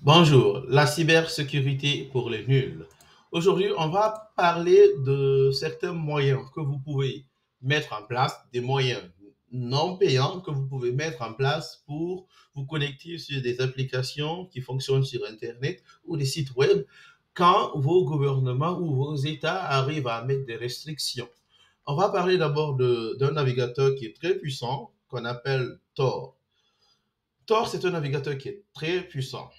Bonjour, la cybersécurité pour les nuls. Aujourd'hui, on va parler de certains moyens que vous pouvez mettre en place, des moyens non payants que vous pouvez mettre en place pour vous connecter sur des applications qui fonctionnent sur Internet ou des sites web quand vos gouvernements ou vos États arrivent à mettre des restrictions. On va parler d'abord d'un navigateur qui est très puissant, qu'on appelle Tor. Tor, c'est un navigateur qui est très puissant.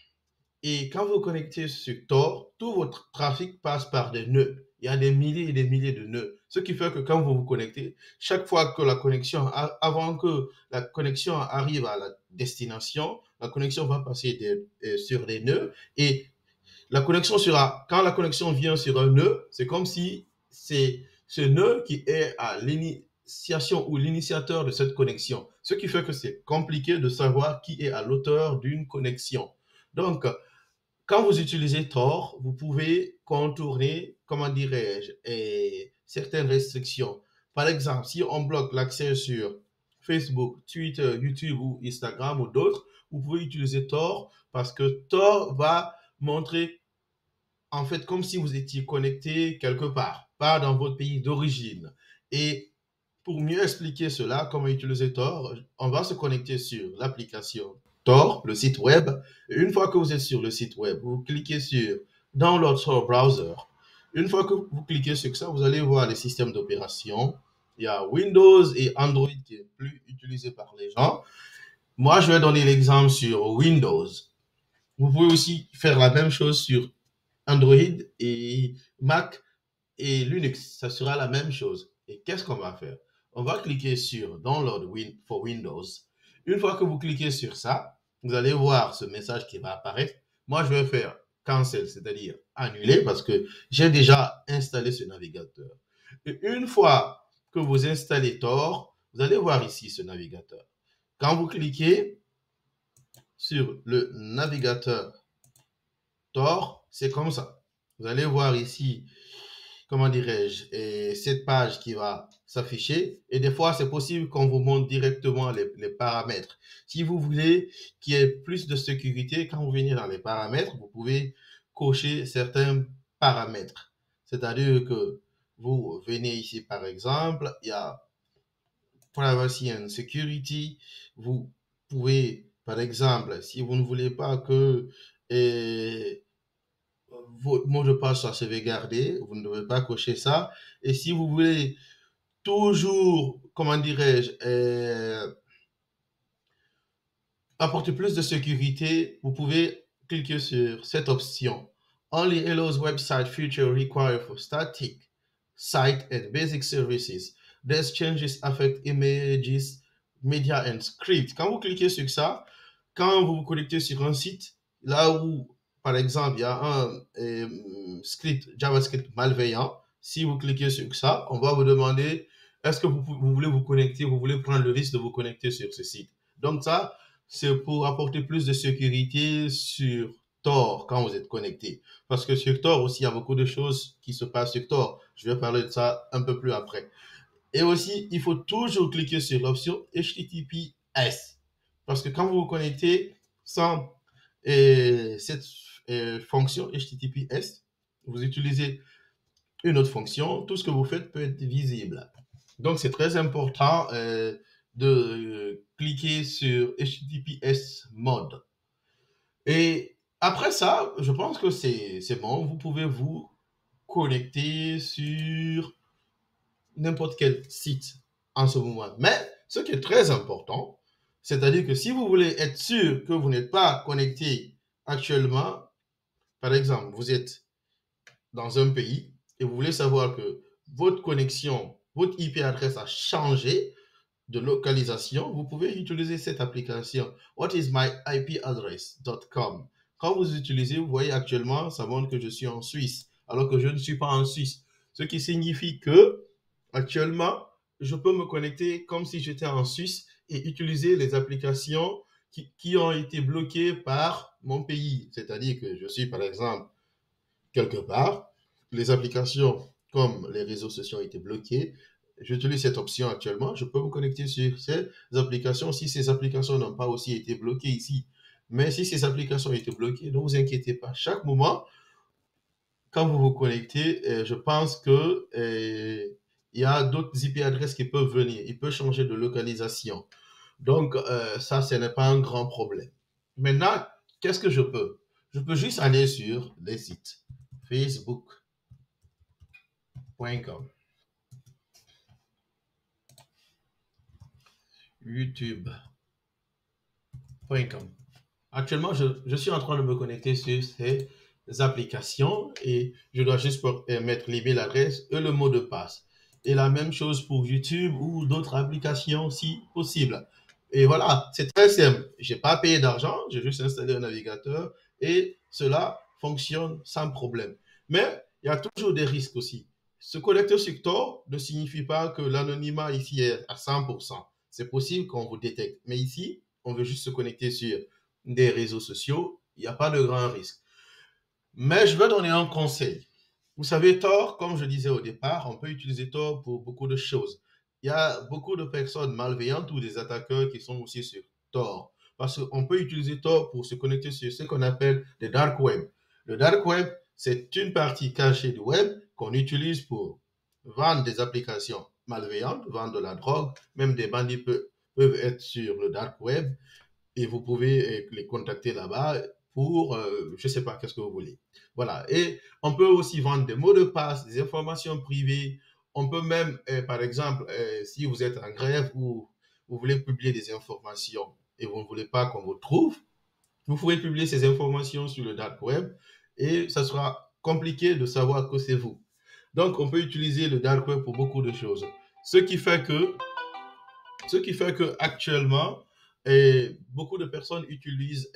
Et quand vous connectez sur Tor, tout votre trafic passe par des nœuds. Il y a des milliers et des milliers de nœuds. Ce qui fait que quand vous vous connectez, chaque fois que avant que la connexion arrive à la destination, la connexion va passer sur des nœuds. Et quand la connexion vient sur un nœud, c'est comme si c'est ce nœud qui est à l'initiation ou l'initiateur de cette connexion. Ce qui fait que c'est compliqué de savoir qui est à l'auteur d'une connexion. Donc, quand vous utilisez Tor, vous pouvez contourner, comment dirais-je, certaines restrictions. Par exemple, si on bloque l'accès sur Facebook, Twitter, YouTube ou Instagram ou d'autres, vous pouvez utiliser Tor parce que Tor va montrer en fait comme si vous étiez connecté quelque part, pas dans votre pays d'origine. Et pour mieux expliquer cela, comment utiliser Tor, on va se connecter sur l'application Tor, le site web. Et une fois que vous êtes sur le site web, vous cliquez sur Download Tor Browser. Une fois que vous cliquez sur ça, vous allez voir les systèmes d'opération. Il y a Windows et Android qui est plus utilisé par les gens. Moi, je vais donner l'exemple sur Windows. Vous pouvez aussi faire la même chose sur Android et Mac et Linux, ça sera la même chose. Et qu'est-ce qu'on va faire? On va cliquer sur Download for Windows. Une fois que vous cliquez sur ça, vous allez voir ce message qui va apparaître. Moi, je vais faire cancel, c'est-à-dire annuler parce que j'ai déjà installé ce navigateur. Et une fois que vous installez Tor, vous allez voir ici ce navigateur. Quand vous cliquez sur le navigateur Tor, c'est comme ça. Vous allez voir ici, comment dirais-je, cette page qui va s'afficher. Et des fois, c'est possible qu'on vous montre directement les paramètres. Si vous voulez qu'il y ait plus de sécurité, quand vous venez dans les paramètres, vous pouvez cocher certains paramètres. C'est-à-dire que vous venez ici, par exemple, il y a Privacy and Security. Vous pouvez, par exemple, si vous ne voulez pas que votre mot de passe soit sauvegardé, vous ne devez pas cocher ça. Et si vous voulez toujours, comment dirais-je, apporter plus de sécurité, vous pouvez cliquer sur cette option. Only allows website feature required for static site and basic services. These changes affect images, media and script. Quand vous cliquez sur ça, quand vous vous connectez sur un site, là où, par exemple, il y a un script JavaScript malveillant, si vous cliquez sur ça, on va vous demander est-ce que vous voulez vous connecter, vous voulez prendre le risque de vous connecter sur ce site. Donc ça, c'est pour apporter plus de sécurité sur Tor quand vous êtes connecté. Parce que sur Tor aussi, il y a beaucoup de choses qui se passent sur Tor. Je vais parler de ça un peu plus après. Et aussi, il faut toujours cliquer sur l'option HTTPS. Parce que quand vous vous connectez sans cette fonction HTTPS, vous utilisez une autre fonction, tout ce que vous faites peut être visible. Donc, c'est très important de cliquer sur HTTPS mode. Et après ça, je pense que c'est bon. Vous pouvez vous connecter sur n'importe quel site en ce moment. Mais ce qui est très important, c'est-à-dire que si vous voulez être sûr que vous n'êtes pas connecté actuellement, par exemple, vous êtes dans un pays et vous voulez savoir que votre connexion, votre IP adresse a changé de localisation, vous pouvez utiliser cette application whatismyipaddress.com. Quand vous utilisez, vous voyez actuellement, ça montre que je suis en Suisse, alors que je ne suis pas en Suisse. Ce qui signifie que actuellement, je peux me connecter comme si j'étais en Suisse et utiliser les applications qui ont été bloquées par mon pays. C'est-à-dire que je suis, par exemple, quelque part, les applications comme les réseaux sociaux ont été bloqués. J'utilise cette option actuellement. Je peux me connecter sur ces applications si ces applications n'ont pas aussi été bloquées ici. Mais si ces applications étaient bloquées, ne vous inquiétez pas. Chaque moment, quand vous vous connectez, je pense que il y a d'autres IP adresses qui peuvent venir. Il peut changer de localisation. Donc, ça, ce n'est pas un grand problème. Maintenant, qu'est-ce que je peux? Je peux juste aller sur les sites facebook.com, youtube.com. Actuellement, je suis en train de me connecter sur ces applications et je dois juste mettre l'email adresse et le mot de passe. Et la même chose pour YouTube ou d'autres applications si possible. Et voilà, c'est très simple. Je n'ai pas payé d'argent, j'ai juste installé un navigateur et cela fonctionne sans problème. Mais il y a toujours des risques aussi. Se connecter sur Tor ne signifie pas que l'anonymat ici est à 100%. C'est possible qu'on vous détecte. Mais ici, on veut juste se connecter sur des réseaux sociaux, il n'y a pas de grand risque. Mais je veux donner un conseil. Vous savez, Tor, comme je disais au départ, on peut utiliser Tor pour beaucoup de choses. Il y a beaucoup de personnes malveillantes ou des attaqueurs qui sont aussi sur Tor. Parce qu'on peut utiliser Tor pour se connecter sur ce qu'on appelle le dark web. Le dark web, c'est une partie cachée du web qu'on utilise pour vendre des applications malveillantes, vendre de la drogue, même des bandits peuvent être sur le dark web et vous pouvez les contacter là-bas pour, je ne sais pas, qu'est-ce que vous voulez. Voilà. Et on peut aussi vendre des mots de passe, des informations privées. On peut même, par exemple, si vous êtes en grève ou vous voulez publier des informations et vous ne voulez pas qu'on vous trouve, vous pouvez publier ces informations sur le dark web et ça sera compliqué de savoir que c'est vous. Donc, on peut utiliser le dark web pour beaucoup de choses. Ce qui fait que actuellement, beaucoup de personnes utilisent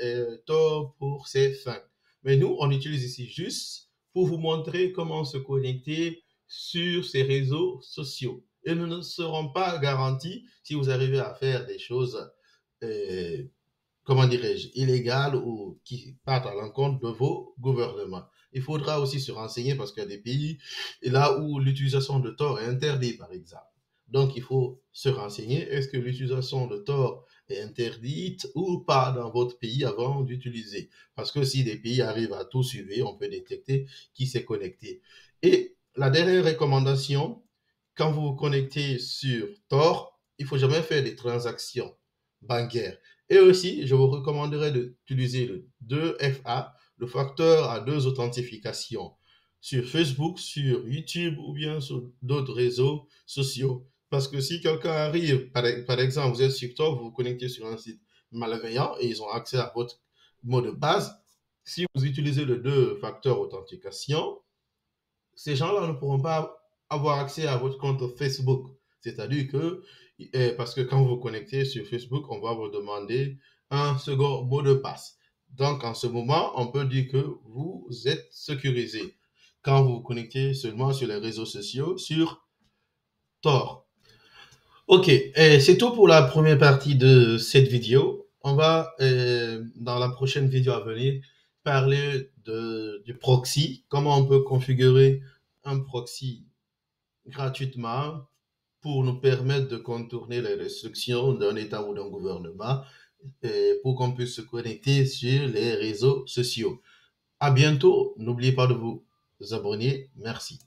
Tor pour ces fins. Mais nous, on utilise ici juste pour vous montrer comment se connecter sur ces réseaux sociaux. Et nous ne serons pas garantis si vous arrivez à faire des choses, euh, comment dirais-je, illégales ou qui partent à l'encontre de vos gouvernements. Il faudra aussi se renseigner parce qu'il y a des pays là où l'utilisation de Tor est interdite, par exemple. Donc, il faut se renseigner, est-ce que l'utilisation de Tor est interdite ou pas dans votre pays avant d'utiliser. Parce que si des pays arrivent à tout suivre, on peut détecter qui s'est connecté. Et la dernière recommandation, quand vous vous connectez sur Tor, il ne faut jamais faire des transactions bancaires. Et aussi, je vous recommanderais d'utiliser le 2FA, le facteur à deux authentifications, sur Facebook, sur YouTube ou bien sur d'autres réseaux sociaux. Parce que si quelqu'un arrive, par exemple, vous êtes sur TikTok, vous vous connectez sur un site malveillant et ils ont accès à votre mot de base, si vous utilisez le deux facteurs authentification, ces gens-là ne pourront pas avoir accès à votre compte Facebook. C'est-à-dire que, parce que quand vous vous connectez sur Facebook, on va vous demander un second mot de passe. Donc, en ce moment, on peut dire que vous êtes sécurisé quand vous vous connectez seulement sur les réseaux sociaux, sur Tor. Ok, c'est tout pour la première partie de cette vidéo. On va, dans la prochaine vidéo à venir, parler du proxy, comment on peut configurer un proxy gratuitement pour nous permettre de contourner les restrictions d'un État ou d'un gouvernement et pour qu'on puisse se connecter sur les réseaux sociaux. À bientôt. N'oubliez pas de vous abonner. Merci.